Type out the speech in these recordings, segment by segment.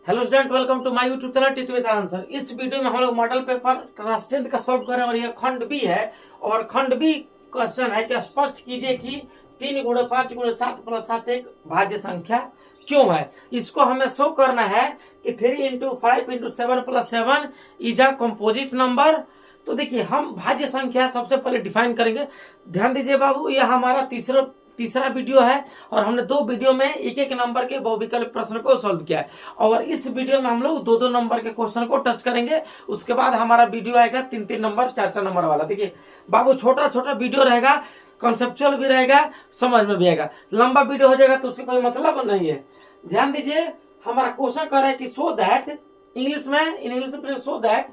Hello student, welcome to my YouTube channel teacher with answer. इस video में हम लोग मॉडल पेपर क्लास 10th का सॉल्व कर रहे हैं और यह खंड बी है। और खंड बी क्वेश्चन है कि स्पष्ट कीजिए कि 3 गुणे 5 गुणे 7 प्लस 7 एक भाज्य संख्या क्यों है। इसको हमें शो करना है कि 3 into 5 into 7 plus 7 is a composite number. तो देखिए, हम भाज्य संख्या सबसे पहले डिफाइन करेंगे। ध्यान दीजिए बाबू, यह हमारा तीसरा वीडियो है और हमने 2 वीडियो में एक एक नंबर के बहुविकल्प प्रश्न को सॉल्व किया है। और इस वीडियो में हम लोग 2-2 नंबर के क्वेश्चन को टच करेंगे। उसके बाद हमारा वीडियो आएगा 3-3 नंबर 4-4 नंबर वाला। देखिए बाबू, छोटा छोटा वीडियो रहेगा, कॉन्सेप्चुअल भी रहेगा, समझ में भी आएगा। लंबा वीडियो हो जाएगा तो उसका कोई मतलब नहीं है। ध्यान दीजिए, हमारा क्वेश्चन कर रहा है कि सो दैट, इंग्लिश में so that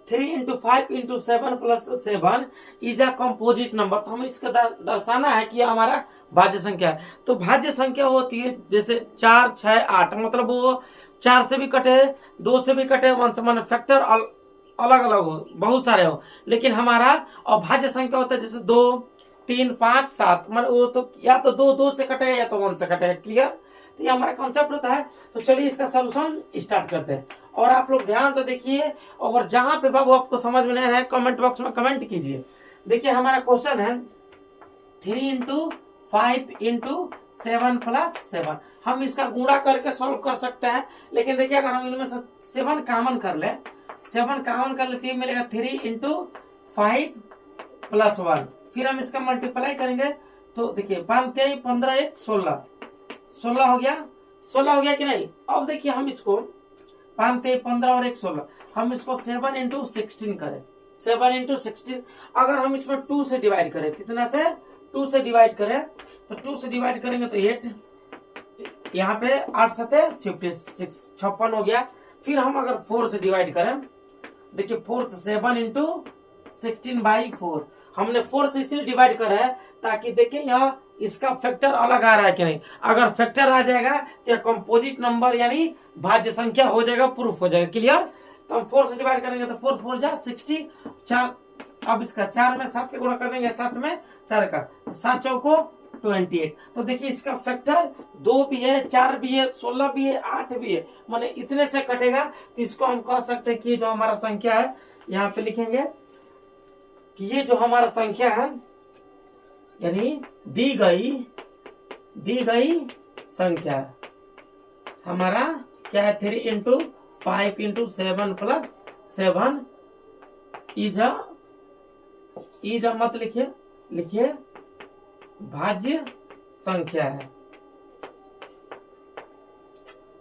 3 into 5 into 7 plus 7 is a composite number. तो हमें इसका दर्शाना है कि हमारा भाज्य संख्या है। तो भाज्य संख्या होती है जैसे 4, 6, 8, मतलब वो 4 से भी कटे, 2 से भी कटे, 1 से मान फैक्टर अलग अलग हो, बहुत सारे हो, लेकिन हमारा अभाज्य संख्या होता है जैसे 2, 3, 5, 7, मतलब वो तो या तो 2 से कटे या तो 1 से कटे। क्लियर? तो ये हमारा कॉन्सेप्ट होता है। तो चलिए इसका सोल्यूशन स्टार्ट करते हैं और आप लोग ध्यान से देखिए। और जहां पे बाबू आपको समझ में नहीं आया, कमेंट बॉक्स में कमेंट कीजिए। देखिए हमारा क्वेश्चन है 3 इंटू 5 इंटू 7 प्लस 7। हम इसका गुणा करके सॉल्व कर सकते हैं, लेकिन देखिए अगर हम इनमें से 7 कॉमन कर ले, 7 कॉमन कर लेते हैं, मिलेगा 3 इंटू 5 प्लस 1। फिर हम इसका मल्टीप्लाई करेंगे तो देखिए 5 15 1 16 हो गया। 16 हो गया कि नहीं? अब देखिए हम इसको 5 15 और 1 16, हम इसको 7 इंटू 16 करें। 7 इंटू 16 अगर हम इसमें 2 से डिवाइड करें, कितना से? 2 से डिवाइड करें, तो 2 से डिवाइड करेंगे तो 8, यहाँ पे 8 7 56 56 हो गया। फिर हम अगर 4 से डिवाइड करें, देखिए 4 से 7 इंटू 16 बाई 4। हमने 4 से इसलिए डिवाइड करा है ताकि देखिए यहाँ इसका फैक्टर अलग आ रहा है कि नहीं। अगर फैक्टर आ जाएगा तो कंपोजिट नंबर यानी भाज्य संख्या हो जाएगा, प्रूफ हो जाएगा। क्लियर? तो हम 4 से डिवाइड करेंगे तो 4 4 जा 60, 4। अब इसका 4 में 7 के गुणा कर देंगे, 7 में 4 का, तो 7 चौको 28। तो देखिए इसका फैक्टर 2 भी है, 4 भी है, 16 भी है, 8 भी है, माने इतने से कटेगा। तो इसको हम कह सकते हैं कि जो हमारा संख्या है, यहाँ पे लिखेंगे कि ये जो हमारा संख्या है यानी दी गई संख्या हमारा क्या है? 3 इंटू 5 इंटू 7 प्लस 7 इज मत लिखिए भाज्य संख्या है।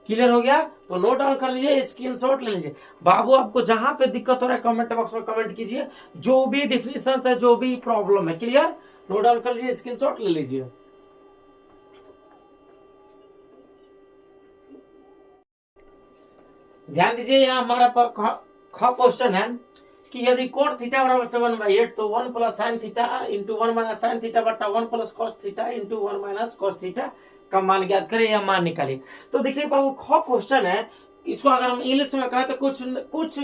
क्लियर हो गया? तो नोट डाउन कर लीजिए, स्क्रीनशॉट ले लीजिए। बाबू आपको जहां पे दिक्कत हो रहा है कमेंट बॉक्स में कमेंट कीजिए, जो भी डिफिनेशन है, जो भी प्रॉब्लम है। क्लियर? नोट डाउन कर लीजिए, स्क्रीनशॉट ले लीजिए। ध्यान दीजिए, यहाँ हमारा क्वेश्चन है कि यदि कोट थीटा बराबर 7/8 तो 1 plus sine theta into 1 minus sine theta बटा 1 plus cos theta into 1 minus cos theta का मान ज्ञात करें या मान निकालिए। तो देखिए बाबू, क्वेश्चन है, इसको अगर हम इंग्लिश में कहें तो कुछ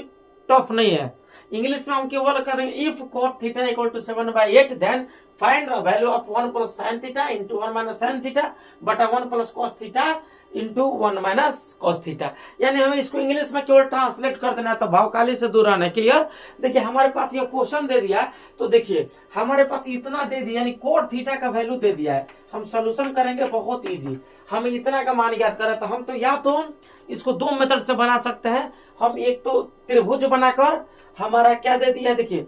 टफ नहीं है। इंग्लिश में हम केवल करेंगे if cot theta equal to 7/8 then find the value of 1 plus sine theta into 1 minus sine theta बटा 1 plus cos theta into 1 minus cos theta. यानी हमें इसको इंग्लिश में केवल ट्रांसलेट कर देना है, तो भावकाली से दूर रहना है। क्लियर? देखिए हमारे पास ये क्वेश्चन दे दिया, तो देखिए हमारे पास इतना दे दिया, यानी कोट थीटा का वैल्यू दे दिया है। हम सोल्यूशन करेंगे बहुत इजी। हमें इतना का मान ज्ञात करें तो हम तो या तो इसको 2 मेथड से बना सकते हैं। हम एक तो त्रिभुज बनाकर, हमारा क्या दे दिया है, देखिए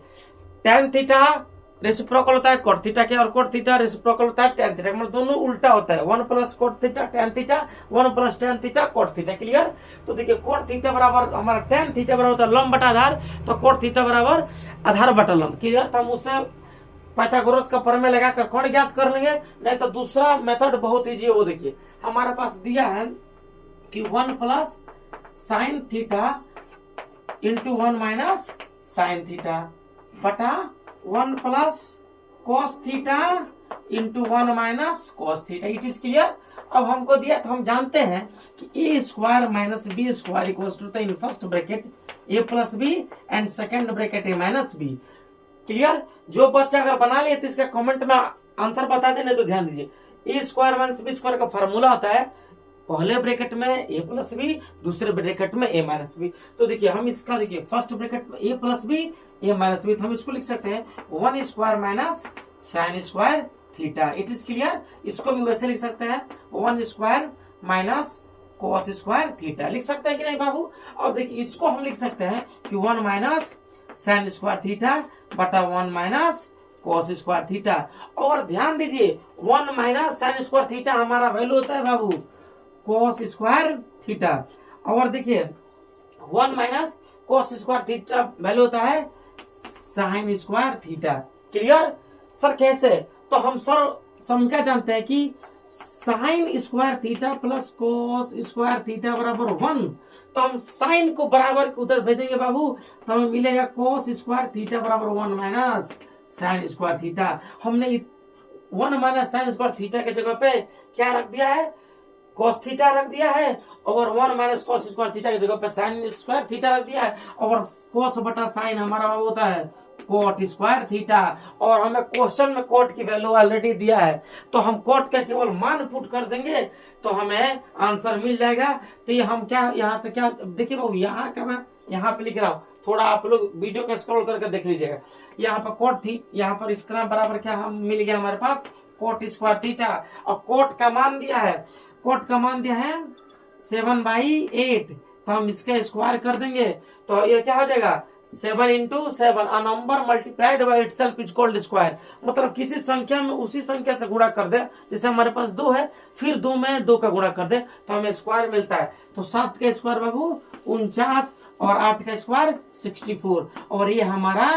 tan थीटा रेसिप्रोकल होता है कोट थीटा के, और कोट थीटा रेसिप्रोकल होता है tan थीटा, मतलब दोनों उल्टा होता है। 1 plus cot theta tan theta, 1 plus tan theta cot theta. Clear? तो देखिए कोट थीटा बराबर हमारा tan थीटा बराबर होता है लंब बटा आधार, तो कोट थीटा बराबर आधार बटा लंब। क्लियर? तो हम उसे पाइथागोरस का प्रमेय लगाकर कोण ज्ञात कर लेंगे। नहीं तो दूसरा मेथड बहुत इजी है, वो देखिए हमारे पास दिया है कि 1 plus sine theta into 1 minus sine theta बटा 1 plus cos theta into 1 minus cos theta. It is clear? अब हमको दिया तो हम जानते हैं कि ए square minus B square equals to in first bracket A plus B and second bracket A minus B. Clear? जो बच्चा अगर बना लिया तो इसका कमेंट में आंसर बता देने। तो ध्यान दीजिए, a square minus B square का फॉर्मूला होता है पहले ब्रैकेट में a प्लस बी, दूसरे ब्रैकेट में a माइनस बी। तो देखिए हम इसका देखिए फर्स्ट ब्रैकेट में a plus b, a minus b, तो हम इसको लिख सकते हैं 1 square minus sine square theta. It is clear. इसको भी वैसे लिख सकते हैं 1 square minus cos square theta, लिख सकते हैं कि नहीं बाबू। और देखिए इसको हम लिख सकते हैं कि 1 माइनस साइन स्क्वायर थीटा बटा 1 माइनस कोस स्क्वायर थीटा। और ध्यान दीजिए 1 माइनस साइन स्क्वायर थीटा हमारा वैल्यू होता है बाबू कोस स्क्वायर थीटा। और देखिए 1 minus cos square theta value होता है sign square theta. Clear sir कैसे? तो हम क्या जानते हैं कि sign square theta plus cos square theta बराबर 1। तो हम साइन को बराबर उधर भेजेंगे बाबू, तो हमें मिलेगा कोस स्क्वायर थीटा बराबर 1 माइनस साइन स्क्वायर थीटा। हमने 1 माइनस साइन स्क्वायर थीटा के जगह पे क्या रख दिया है? कोस थीटा रख दिया है। और 1 माइनस कोस स्क्वायर थीटा की जगह पे साइन स्क्वायर थीटा रख दिया है। और कोस बटा साइन हमारा होता है कोट स्क्वायर थीटा। और हमें क्वेश्चन में कोट की वैल्यू ऑलरेडी दिया है, तो हम कोट का केवल मान पुट कर देंगे तो हमें आंसर मिल जाएगा। तो ये हम क्या यहाँ से क्या देखिए बाबू, यहाँ का मैं यहाँ पे लिख रहा हूँ, थोड़ा आप लोग वीडियो को स्क्रॉल करके देख लीजिएगा। यहाँ पर कोट थी, यहाँ पर इतना बराबर क्या हम मिल गया हमारे पास कोट स्क्वायर थीटा। और कोट का मान दिया है, कोट का मान दिया है 7/8। तो हम इसका स्क्वायर कर देंगे तो ये क्या हो जाएगा 7 into 7, a number multiplied by itself is called square। मतलब किसी संख्या में उसी संख्या से गुणा कर दे, जैसे हमारे पास 2 है, फिर 2 में 2 का गुणा कर दे तो हमें स्क्वायर मिलता है। तो 7 का स्क्वायर बाबू 49 और 8 का स्क्वायर 64, और ये हमारा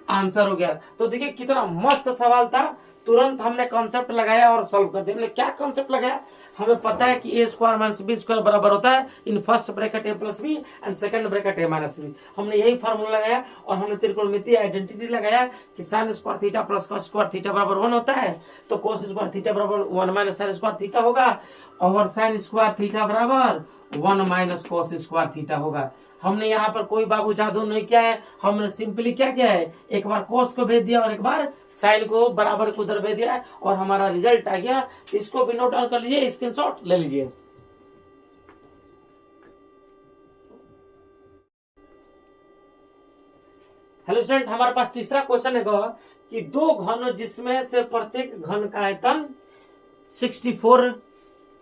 आंसर हो गया। तो देखिए कितना मस्त सवाल था, तुरंत हमने कॉन्सेप्ट लगाया और सॉल्व कर दिया। हमने क्या कॉन्सेप्ट लगाया? हमें पता है कि ए स्क्वायर माइनस बी स्क्वायर बराबर होता है in first bracket A plus B and second bracket A minus b. हमने यही फार्मूला लगाया और हमने त्रिकोणमितीय आइडेंटिटी लगाया कि sign square theta plus cos square theta बराबर 1 होता है, तो कोस स्क्वायर थीटा बराबर 1 माइनस साइन स्क्वायर थीटा होगा, और साइन स्क्वायर थीटा बराबर 1 माइनस कोस स्क्वायर थीटा होगा। हमने यहाँ पर कोई बाबू जादू नहीं किया है, हमने सिंपली क्या किया है, एक बार कोस को भेज दिया और एक बार साइन को बराबर को उधर भेज दिया है और हमारा रिजल्ट आ गया। इसको भी नोट डाउन कर लीजिए, स्क्रीनशॉट ले लीजिए। हेलो स्टूडेंट, हमारे पास तीसरा क्वेश्चन है कि 2 घन जिसमें से प्रत्येक घन का आयतन 64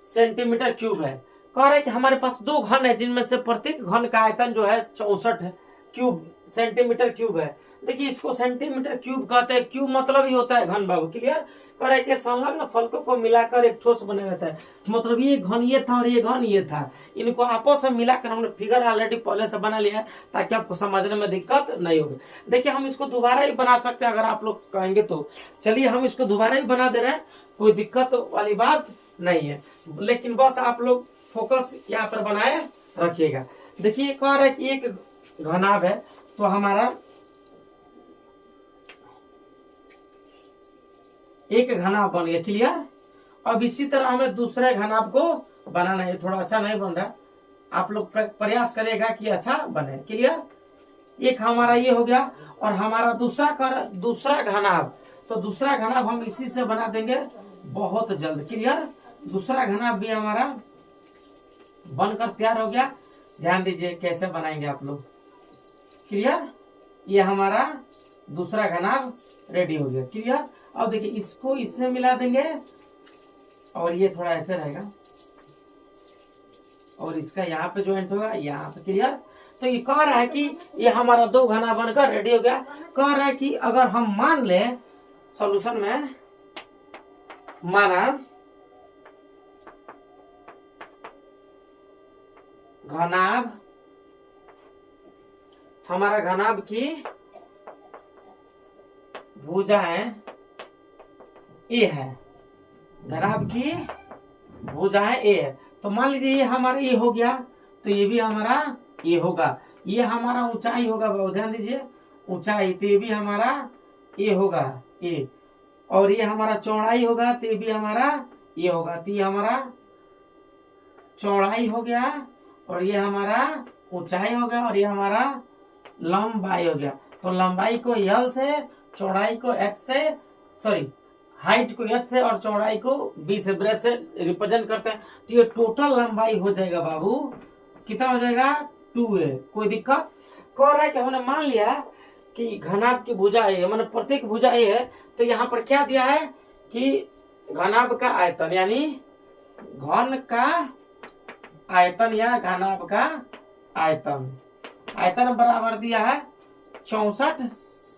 सेंटीमीटर क्यूब है। कह रहे हैं कि हमारे पास 2 घन है जिनमें से प्रत्येक घन का आयतन जो है 64 क्यूब सेंटीमीटर क्यूब है। देखिए इसको सेंटीमीटर क्यूब कहते हैं, क्यूब मतलब ही होता है घन बाबू। क्लियर? कह रहे हैं संलग्न फलकों को मिलाकर एक ठोस बना रहता है। मतलब ये घन ये था और ये घन ये था, इनको आपस में मिलाकर हमने फिगर ऑलरेडी पहले से बना लिया है ताकि आपको समझने में दिक्कत नहीं होगी। देखिए हम इसको दोबारा ही बना सकते हैं अगर आप लोग कहेंगे तो। चलिए हम इसको दोबारा ही बना दे रहे हैं, कोई दिक्कत वाली बात नहीं है, लेकिन बस आप लोग फोकस यहाँ पर बनाए रखिएगा। देखिए कह रहा है कि एक घनाभ है, तो हमारा एक घनाभ बन गया। क्लियर? अब इसी तरह हमें दूसरे घनाभ को बनाना है। थोड़ा अच्छा नहीं बन रहा, आप लोग प्रयास करेगा कि अच्छा बने। क्लियर? एक हमारा ये हो गया और हमारा दूसरा घनाभ, तो दूसरा घनाभ हम इसी से बना देंगे बहुत जल्द। क्लियर? दूसरा घनाभ भी हमारा बनकर तैयार हो गया। ध्यान दीजिए कैसे बनाएंगे आप लोग। क्लियर? ये हमारा दूसरा घनाभ रेडी हो गया। क्लियर? अब देखिए इसको इससे मिला देंगे और ये थोड़ा ऐसे रहेगा और इसका यहाँ पे ज्वाइंट होगा यहाँ पे। क्लियर? तो ये कह रहा है कि ये हमारा 2 घना बनकर रेडी हो गया। कह रहा है कि अगर हम मान ले सॉल्यूशन में माना घनाभ, हमारा घनाभ की भुजाएं ए है, घनाभ की भुजाएं ए है। तो मान लीजिए ये हमारा ए हो गया, तो ये भी हमारा ए होगा। ये हमारा ऊंचाई होगा, बहुत ध्यान दीजिए ऊंचाई, तो ये भी हमारा ए होगा ए। और ये हमारा चौड़ाई होगा, तो ये भी हमारा ए होगा। तो ये हमारा चौड़ाई हो गया और ये हमारा ऊंचाई हो गया और ये हमारा लंबाई हो गया। तो लंबाई को L से, चौड़ाई को X से, सॉरी हाइट को h से और चौड़ाई को b से, ब्रेथ से रिप्रेजेंट करते हैं। तो ये टोटल लंबाई हो जाएगा बाबू, कितना हो जाएगा 2a। कोई दिक्कत? कह रहा है कि हमने मान लिया कि घनाभ की भुजा a है, मतलब प्रत्येक भुजा a है, तो यहाँ पर क्या दिया है कि घनाभ का आयतन, यानी घन का आयतन या घनाभ का आयतन, आयतन बराबर दिया है 64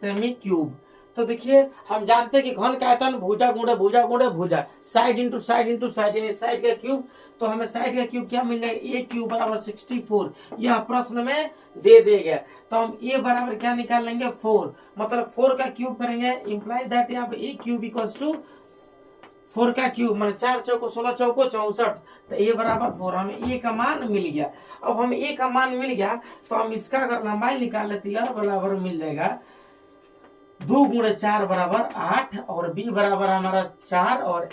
सेमी क्यूब। तो देखिए हम जानते हैं कि घन का आयतन भुजा गुणे भुजा गुणे भुजा, side into side into side, यानी साइड का क्यूब। तो हमें साइड का क्यूब क्या मिल जाएगा, ए क्यूब बराबर 64। यह प्रश्न में दे देगा। तो हम ए बराबर क्या निकाल लेंगे 4, मतलब 4 का क्यूब करेंगे, इंप्लाई दैट यहाँ पे ए क्यूब इक्वल्स टू 4 का क्यूब, मतलब 4 चौको 16 चौको 64। तो ए बराबर 4, हमें ए का मान मिल गया। अब हमें ए का मान मिल गया तो हम इसका अगर लंबाई निकाल लेते हैं बराबर मिल जाएगा 2 गुणे 4 बराबर 8, और b बराबर हमारा 4 और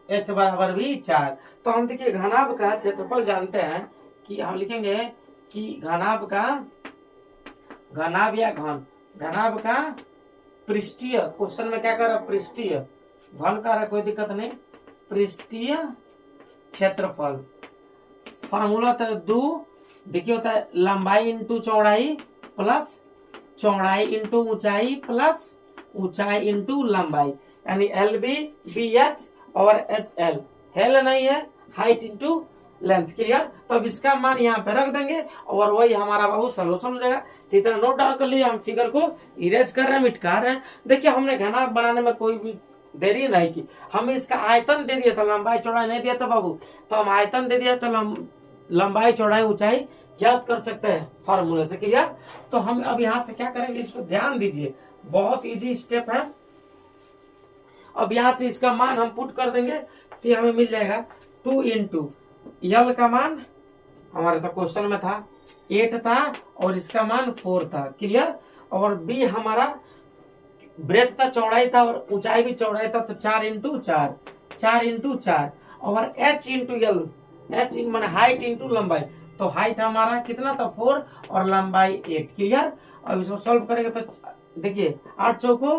h बराबर भी 4। तो हम देखिए घनाभ का क्षेत्रफल जानते हैं कि हम लिखेंगे कि घनाभ का, घनाभ या घनाभ का पृष्ठीय, क्वेश्चन में क्या कर रहा है पृष्ठीय, घन का रहा कोई दिक्कत नहीं, पृष्ठीय क्षेत्रफल। फार्मूला होता है 2, देखिए होता है लंबाई इंटू चौड़ाई प्लस चौड़ाई इंटू ऊंचाई प्लस ऊंचाई इंटू लंबाई, यानी एल बी बी एच और एच एल, हेल नहीं है, हाइट इंटू लेंथ। क्लियर? तो अब इसका मान यहाँ पे रख देंगे और वही हमारा बाबू सोल्यूशन हो जाएगा। तो इतना नोट डाउन कर लीजिए, हम फिगर को इरेज कर रहे हैं, मिटका रहे हैं। देखिए हमने घनाभ बनाने में कोई भी देरी नहीं की, हमें इसका आयतन दे दिया था, लंबाई चौड़ाई नहीं दिया था बाबू। तो हम आयतन दे दिया तो लंबाई चौड़ाई ऊंचाई याद कर सकते हैं फार्मूले से। क्लियर? तो हम अब यहाँ से क्या करेंगे, इसको ध्यान दीजिए, बहुत इजी स्टेप है। अब यहाँ से इसका मान हम पुट कर देंगे तो हमें मिल जाएगा 2 इंटू यल का मान हमारे तो क्वेश्चन में था 8 था और इसका मान 4 था। क्लियर? और बी हमारा ब्रेथ था, चौड़ाई था और ऊंचाई भी चौड़ाई था, तो 4 इंटू 4, 4 इंटू 4, और h इंटू यल, h मान हाइट इंटू लंबाई, तो हाइट हमारा कितना था 4 और लंबाई 8। क्लियर? अब इसको सॉल्व करेंगे तो देखिए 8 चौको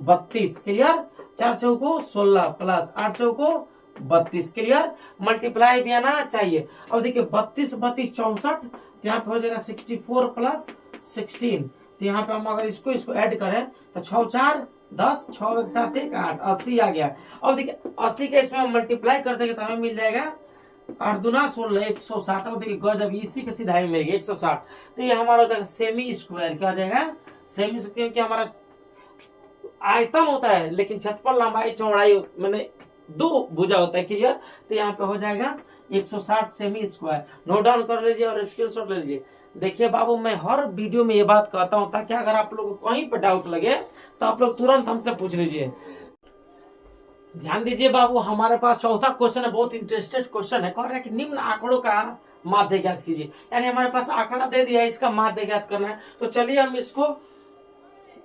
32, क्लियर, 4 चौको 16 प्लस 8 चौको 32। क्लियर? मल्टीप्लाई भी आना चाहिए। अब देखिए 32 32 64, तो यहाँ पे हो जाएगा 64 प्लस 16। तो यहाँ पे हम अगर इसको ऐड करें तो 6 4 10, 6 एक साथ 1 8, 80 आ गया। अब देखिए 80 के इसमें मल्टीप्लाई कर देंगे तो हमें मिल जाएगा 8 दूना 16 160। और देखिए गजब इसी के सीधा मिल गया 160। तो ये हमारा हो जाएगा सेमी स्क्वायर। क्या हो जाएगा? सेमी स्क्वायर, क्योंकि हमारा आयतन होता है लेकिन क्षेत्रफल लंबाई चौड़ाई मैंने 2 भुजा होता है। क्लियर? तो यहाँ पे हो जाएगा 160 सेमी स्क्वायर। नोट डाउन कर लीजिए और स्क्रीनशॉट ले लीजिए। देखिए बाबू मैं हर वीडियो में ये बात कहता हूँ ताकि अगर आप लोगों को कहीं पर डाउट लगे तो आप लोग तुरंत हमसे पूछ लीजिए। ध्यान दीजिए बाबू, हमारे पास चौथा क्वेश्चन है, बहुत इंटरेस्टेड क्वेश्चन है। कह रहा है कि निम्न आंकड़ों का माध्य ज्ञात कीजिए, यानी हमारे पास आंकड़ा दे दिया है, इसका माध्य ज्ञात करना है। तो चलिए हम इसको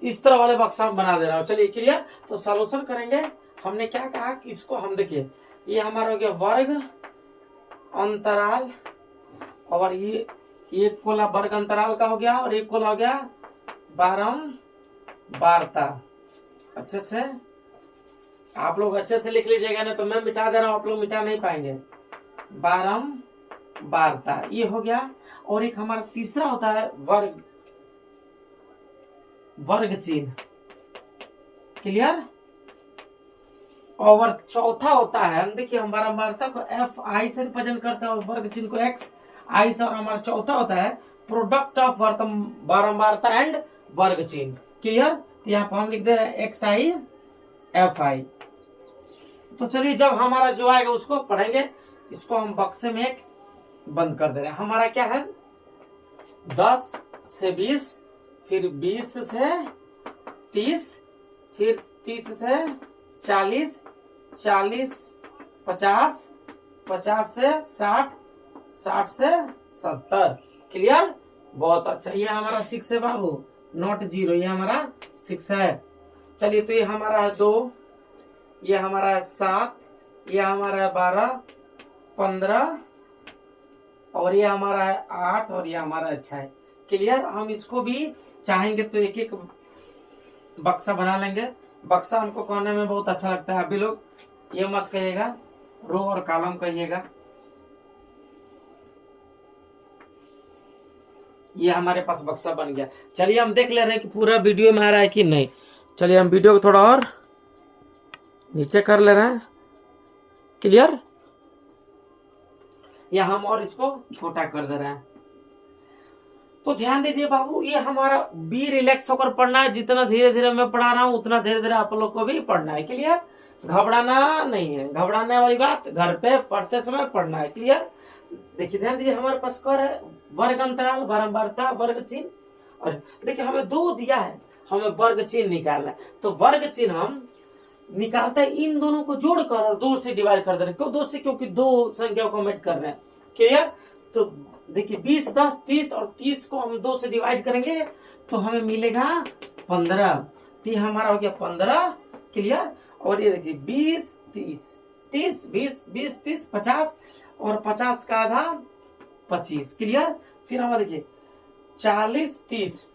इस तरह वाले बक्सा बना दे रहा हूँ। चलिए क्लियर? तो सॉल्यूशन करेंगे। हमने क्या कहा कि इसको हम देखिए, ये हमारा हो गया वर्ग अंतराल, और ये एक कोला वर्ग अंतराल का हो गया और एक कोला हो गया बारंबारता। अच्छे से आप लोग अच्छे से लिख लीजिएगा, नहीं तो मैं मिटा दे रहा हूं, आप लोग मिटा नहीं पाएंगे। बारंबारता ये हो गया। और एक हमारा तीसरा होता है वर्ग चिन्ह। क्लियर? और चौथा होता है, हम देखिए हम बारंबारता को एफ आई से रिप्रेजेंट करते हैं और वर्ग चिन्ह को एक्स आई से। और हमारा चौथा होता है प्रोडक्ट ऑफ बारंबारता एंड वर्ग चिन्ह। क्लियर? तो यहाँ पर हम लिख दे रहे हैं एक्स आई एफ आई। तो चलिए जब हमारा जो आएगा उसको पढ़ेंगे। इसको हम बक्से में एक बंद कर दे रहे हैं। हमारा क्या है 10 से 20, फिर 20 से 30, फिर 30 से 40, 40 50, 50 से 60, 60 से 70। क्लियर? बहुत अच्छा। ये हमारा 6 है बाबू, नॉट 0, ये हमारा 6 है। चलिए तो ये हमारा है 2, ये हमारा है 7, ये हमारा है 12, 15, और ये हमारा है 8, और ये हमारा अच्छा है। क्लियर? हम इसको भी चाहेंगे तो एक एक बक्सा बना लेंगे। बक्सा हमको कहने में बहुत अच्छा लगता है। अभी लोग ये मत कहिएगा, रो और कॉलम कहिएगा। ये हमारे पास बक्सा बन गया। चलिए हम देख ले रहे हैं कि पूरा वीडियो में आ रहा है कि नहीं। चलिए हम वीडियो को थोड़ा और नीचे कर ले रहे हैं। क्लियर? या हम और इसको छोटा कर दे रहे हैं। तो ध्यान दीजिए बाबू, ये हमारा बी रिलैक्स होकर पढ़ना है। जितना धीरे धीरे मैं पढ़ा रहा हूं उतना धीरे धीरे आप लोग को भी पढ़ना है। क्लियर? घबराना नहीं है, घबराने वाली बात घर पे पढ़ते समय पढ़ना है। क्लियर? देखिए ध्यान दीजिए, हमारे पास कर है वर्ग अंतराल, बारंबारता, वर्ग चिन्ह। और देखिए हमें 2 दिया है, हमें वर्ग चिन्ह निकालना है। तो वर्ग चिन्ह हम निकालते हैं इन दोनों को जोड़कर और 2 से डिवाइड कर दे रहे हैं। क्यों 2 से? क्योंकि 2 संख्या को मेट कर रहे हैं। क्लियर? तो देखिए 20, 10, 30 और 30 को हम 2 से डिवाइड करेंगे तो हमें मिलेगा 15। तो हमारा हो गया 15। क्लियर? और ये देखिए 20, 30, 30, 20, 20, 30, 50 और 50 का आधा 25। क्लियर? फिर हमारा देखिए 40, 30,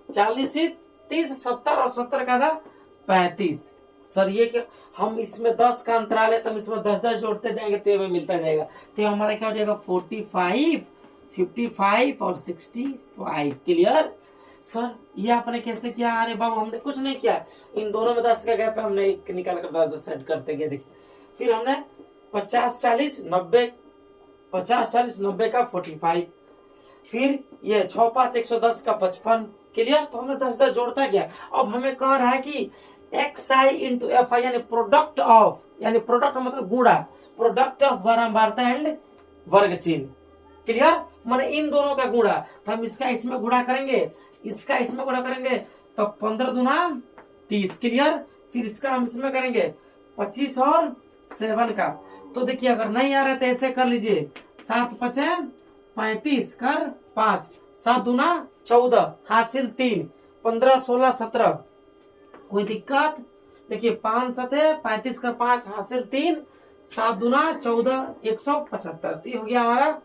40 से 30, 70 और 70 का आधा 35। सर ये क्या, हम इसमें 10 का अंतराल है तो हम इसमें 10-10 जोड़ते जाएंगे तो हमें मिलता जाएगा। तो हमारा क्या हो जाएगा 45, 55 और 65। क्लियर? सर ये आपने कैसे किया? अरे बाबू हमने कुछ नहीं किया, इन दोनों में 10 का गैप है, हमने एक निकाल कर 10 सेट करते गए। देखिए फिर हमने 50, 40, 90, 50, 40, 90 का 45। फिर ये 6, 5, 110 का 55। क्लियर? तो हमने 10-10 जोड़ता गया। अब हमें कह रहा है कि XI इंटू FI यानी प्रोडक्ट ऑफ, यानी प्रोडक्ट मतलब गुणा, प्रोडक्ट ऑफ बारंबारता एंड वर्ग चिन्ह। क्लियर? माने इन दोनों का गुणा। तो हम इसका इसमें गुणा करेंगे, इसका इसमें गुणा करेंगे तो 15 दूना 30। क्लियर? फिर इसका हम इसमें करेंगे 25 और 7 का। तो देखिए अगर नहीं आ रहा है तो ऐसे कर लीजिए, 7 5 35 कर 5, 7 दूना 14 हासिल 3, 15 16 17। कोई दिक्कत? देखिए 5 7 35 कर 5 हासिल 3, 7 दूना 14, 175। तो ये हो गया हमारा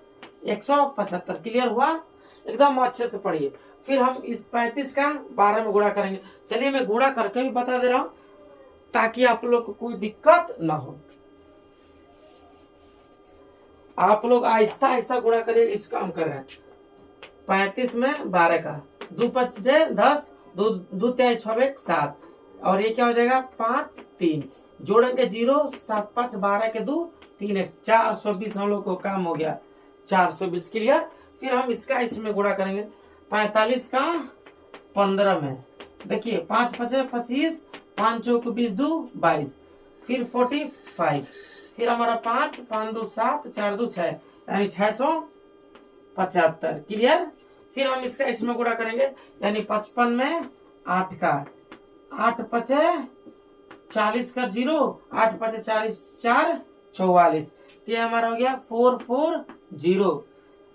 175। क्लियर हुआ? एकदम अच्छे से पढ़िए। फिर हम इस 35 का 12 में गुणा करेंगे। चलिए मैं गुणा करके भी बता दे रहा हूं ताकि आप लोग को कोई दिक्कत ना हो। आप लोग आहिस्ता आहिस्ता गुणा करिए। इस काम कर रहे हैं 35 में 12 का 2 5 10, 2 3 6 7 और ये क्या हो जाएगा 5 3 जोड़ेंगे 0, 7 5 12 के 2 3 1 420। हम लोग को काम हो गया 420। क्लियर? फिर हम इसका इसमें गुणा करेंगे 45 का 15 में। देखिए 5 5 25, 5 चौक 20 2 22। फिर 45। फिर हमारा 5 5 2 7 4 2 6 यानी 675। क्लियर? फिर हम इसका इसमें गुणा करेंगे यानी 55 में 8 का 8 5 40 का 0, 8 5 40 4 44। ये हमारा हो गया 440।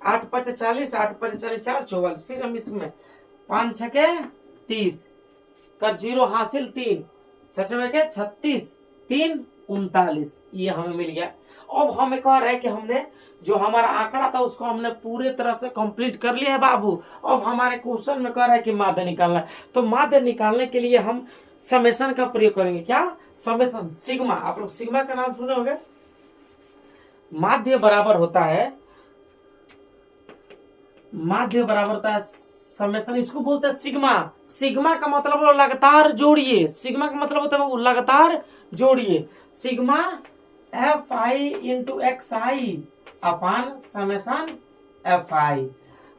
8 5 40, 8 5 40 4 44। फिर हम इसमें 5 6 के 30 कर 0 हासिल 3, 6 के 36, 3 39। ये हमें मिल गया। अब हमें कह रहा है कि हमने जो हमारा आंकड़ा था उसको हमने पूरे तरह से कंप्लीट कर लिया है बाबू। अब हमारे क्वेश्चन में कह रहा है कि माध्य निकालना है। तो माध्य निकालने के लिए हम समेशन का प्रयोग करेंगे। क्या? Summation, sigma. आप लोग सिग्मा का नाम सुने होंगे। माध्य बराबर होता है, माध्य बराबर होता है समेशन, इसको बोलते हैं सिग्मा। सिग्मा का मतलब लगातार जोड़िए, सिग्मा का मतलब होता है वो लगातार जोड़िए। सिग्मा FI इंटू XI अपान समेशन FI।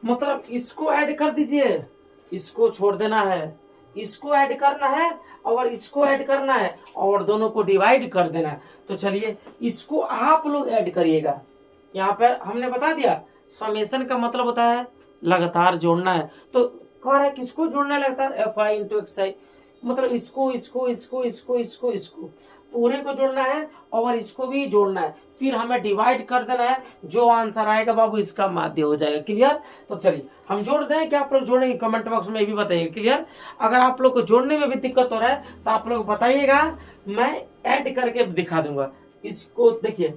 मतलब इसको ऐड कर दीजिए, इसको छोड़ देना है, इसको ऐड करना है और इसको ऐड करना है और दोनों को डिवाइड कर देना है। तो चलिए इसको आप लोग ऐड करिएगा। यहाँ पे हमने बता दिया समेशन का मतलब होता है लगातार जोड़ना है। तो कह रहा है किसको जोड़ना है लगातार? FI into XI। मतलब इसको इसको इसको इसको इसको इसको पूरे को जोड़ना है और इसको भी जोड़ना है। फिर हमें डिवाइड कर देना है, जो आंसर आएगा बाबू इसका माध्य हो जाएगा। क्लियर? तो चलिए हम जोड़ दें क्या आप लोग जोड़ेंगे? कमेंट बॉक्स में भी बताइए। क्लियर? अगर आप लोग को जोड़ने में भी दिक्कत हो रहा है तो आप लोग बताइएगा, मैं ऐड करके दिखा दूंगा। इसको देखिए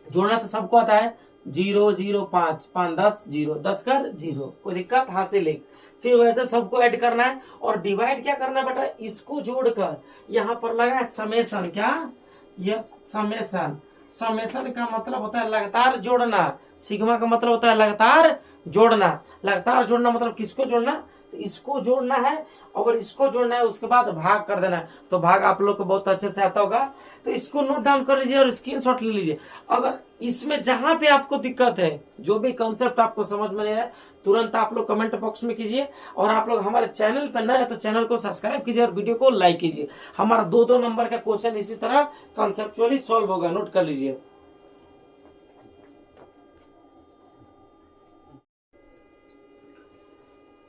जोड़ना तो सबको आता है, 0 0 5 5 10 0 10 कर 0, कोई दिक्कत हासिल लिख। फिर वैसे सबको ऐड करना है और डिवाइड क्या करना है बेटा, इसको जोड़कर यहाँ पर लगा है समेशन, क्या ये समेशन। समेशन का मतलब होता है लगातार जोड़ना, सिग्मा का मतलब होता है लगातार जोड़ना। लगातार जोड़ना मतलब किसको जोड़ना, तो इसको जोड़ना है और इसको जोड़ना है, उसके बाद भाग कर देना है। तो भाग आप लोग को बहुत अच्छे से आता होगा, तो इसको नोट डाउन कर लीजिए और स्क्रीनशॉट ले लीजिए। अगर इसमें जहां पे आपको दिक्कत है, जो भी कंसेप्ट आपको समझ में नहीं है, तुरंत आप लोग कमेंट बॉक्स में कीजिए। और आप लोग हमारे चैनल पर नए हैं तो चैनल को सब्सक्राइब कीजिए और वीडियो को लाइक कीजिए। हमारा 2-2 नंबर का क्वेश्चन इसी तरह कॉन्सेप्चुअली सॉल्व होगा, नोट कर लीजिए।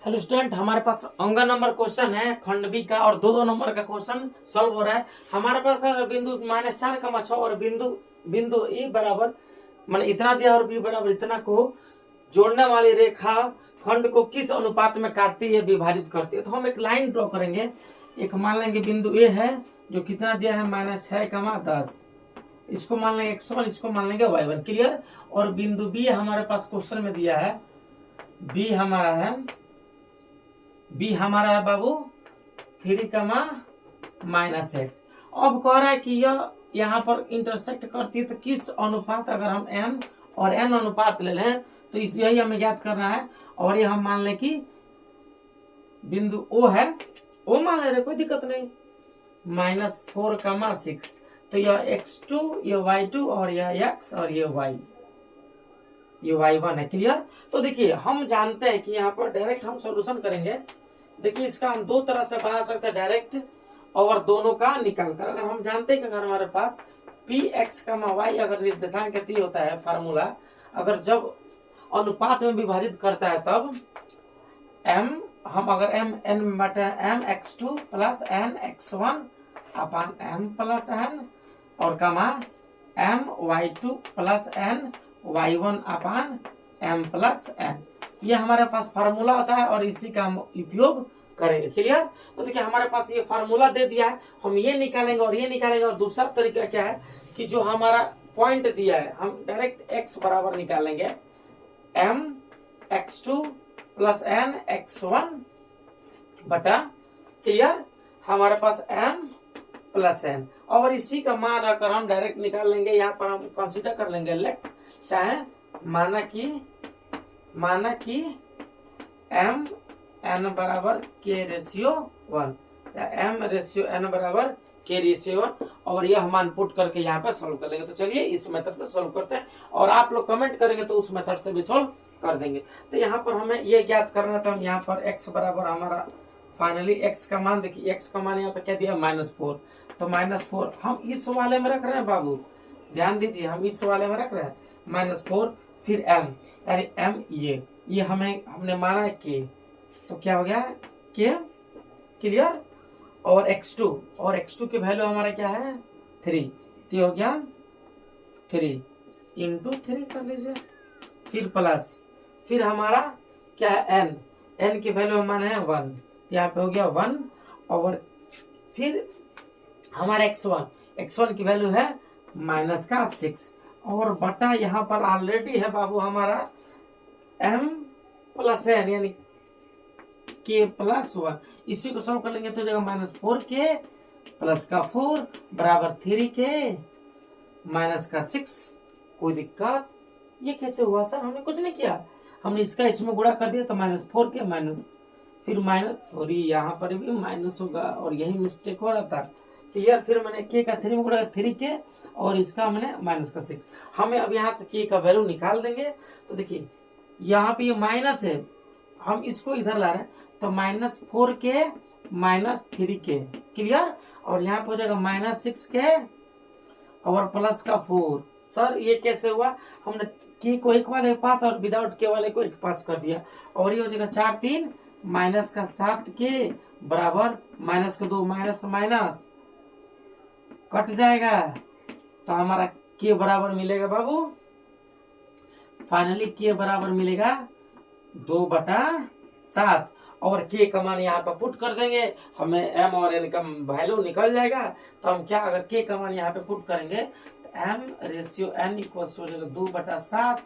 हेलो स्टूडेंट, हमारे पास अंग नंबर क्वेश्चन है खंड बी का और 2-2 नंबर का क्वेश्चन सॉल्व हो रहा है। हमारे पास बिंदु -4,6 और बिंदु ए बराबर मान इतना दिया और बी बराबर इतना को जोड़ने वाली रेखा खंड को किस अनुपात में काटती है, विभाजित करती है। तो हम एक लाइन ड्रॉ करेंगे। एक मान लेंगे बिंदु ए है जो कितना दिया है -6,10, इसको मान लेंगे x1, इसको मान लेंगे y1, क्लियर। और बिंदु बी हमारे पास क्वेश्चन में दिया है, बी हमारा है बाबू 3,-8। अब कह रहा है कि यह यहाँ पर इंटरसेक्ट करती है तो किस अनुपात, अगर हम m और n अनुपात ले लें तो इस यही हमें ज्ञात करना है। और ये हम मान लें कि बिंदु O है, O मान ले रहे, कोई दिक्कत नहीं, -4,6। तो यह x2, ये y2 और यह x और ये y, ये y1 है, क्लियर। तो देखिए हम जानते हैं कि यहाँ पर डायरेक्ट हम सॉल्यूशन करेंगे। देखिए इसका हम 2 तरह से बना सकते हैं, डायरेक्ट और दोनों का निकाल कर। अगर हम जानते हैं कि अगर हमारे पास px, y अगर निर्देशांक होता है फार्मूला, अगर जब अनुपात में विभाजित करता है तब m, हम अगर m बटे m x2 plus n x1 अपान m प्लस n और m y2 plus n y1 अपान m प्लस n, ये हमारे पास फार्मूला होता है और इसी का हम उपयोग करेंगे, क्लियर। तो देखिए हमारे पास ये फार्मूला दे दिया है, हम ये निकालेंगे और ये निकालेंगे। और दूसरा तरीका क्या है कि जो हमारा पॉइंट दिया है हम डायरेक्ट x बराबर निकालेंगे m x2 plus n x1 बटा, क्लियर, हमारे पास m प्लस n। और इसी का मान रखकर हम डायरेक्ट निकाल लेंगे। यहाँ पर हम कंसीडर कर लेंगे लेट, चाहे माना कि m n बराबर k/1 या m/n बराबर k/1, और यह मान पुट करके यहाँ पे सोल्व कर लेंगे। तो चलिए इस मेथड से सोल्व करते हैं और आप लोग कमेंट करेंगे तो उस मेथड से भी सोल्व कर देंगे। तो यहाँ पर हमें ये ज्ञात करना है, तो हम यहाँ पर x बराबर हमारा फाइनली x का मान, देखिए x का मान यहाँ पे क्या दिया -4, तो -4 हम इस वाले में रख रहे हैं बाबू, ध्यान दीजिए, हम इस वाले में रख रहे हैं -4, फिर m, यानी m ये हमने माना है k, तो क्या हो गया k, क्लियर। और x2 की वैल्यू हमारा क्या है 3, तो हो गया 3 × 3 कर लीजिए, फिर प्लस, फिर हमारा क्या है n की वैल्यू हमारा है 1, यहाँ पे हो गया 1, और फिर हमारा x1 की वैल्यू है -6, और बटा यहाँ पर ऑलरेडी है बाबू हमारा m प्लस n यानी k+1। इसी को सॉल्व कर लेंगे तो जगह -4k प्लस का 4 बराबर 3k माइनस का 6, कोई दिक्कत। ये कैसे हुआ सर, हमने कुछ नहीं किया, हमने इसका इसमें गुणा कर दिया तो -4k माइनस, फिर माइनस, सॉरी यहाँ पर भी माइनस होगा और यही मिस्टेक हो रहा था, क्लियर। फिर मैंने k का 3 में गुणा 3k और इसका मैंने -6। हमें अब यहाँ से k का वैल्यू निकाल देंगे। तो देखिए यहाँ पे ये माइनस है, हम इसको इधर ला रहे हैं, तो -4k -3k, क्लियर। और यहाँ पे हो जाएगा -6k और प्लस का 4। सर ये कैसे हुआ, हमने k को एक वाले पास और विदाउट k वाले को एक पास कर दिया, और ये हो जाएगा 4 3 माइनस का 7k बराबर माइनस का 2 माइनस माइनस कट जाएगा, तो हमारा k बराबर मिलेगा बाबू, फाइनली k बराबर मिलेगा 2/7, और k का मान यहाँ पर पुट कर देंगे, हमें m और n का वैल्यू निकल जाएगा। तो हम क्या, अगर k का मान यहाँ पे पुट करेंगे तो m/n इक्वल हो जाएगा 2/7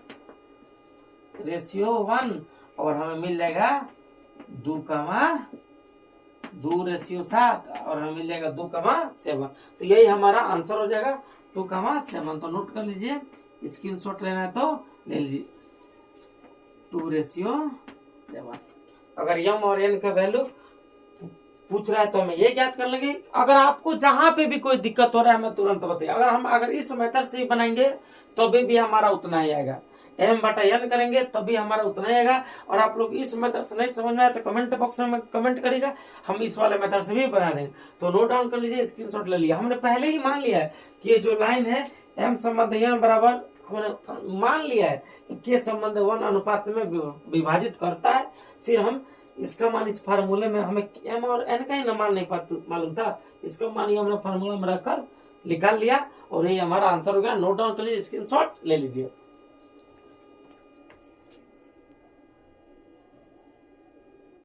रेशियो 1 और हमें मिल जाएगा 2,2:7 और हमें मिल जाएगा 2,7। तो यही हमारा आंसर हो जाएगा 2,7। तो नोट कर लीजिए, स्क्रीनशॉट लेना है तो ले लीजिए 2:7। अगर यम और एन का वैल्यू पूछ रहा है तो हमें ये ज्ञात कर लेंगे। अगर आपको जहां पे भी कोई दिक्कत हो रहा है हमें तुरंत बताइए। अगर इस मेथड से ही बनाएंगे तो भी हमारा उतना ही आएगा, m/n करेंगे तभी हमारा उतना ही आएगा। और आप लोग इस मेथड से नहीं समझ में आया तो कमेंट बॉक्स में कमेंट करिएगा, हम इस वाले मेथड से भी बना देंगे। तो नोट डाउन कर लीजिए, स्क्रीनशॉट ले लिया। हमने पहले ही मान लिया है कि ये जो लाइन है m संबंध n बराबर, हमने मान लिया है कि k संबंध 1 अनुपात में विभाजित करता है। फिर हम इसका मान इस फार्मूले में, हमें m और n का ही न मान नहीं मालूम था, इसका मान ही हमने फार्मूला में रखकर निकाल लिया और ये हमारा आंसर हो गया। नोट डाउन कर लीजिए, स्क्रीनशॉट ले लीजिए।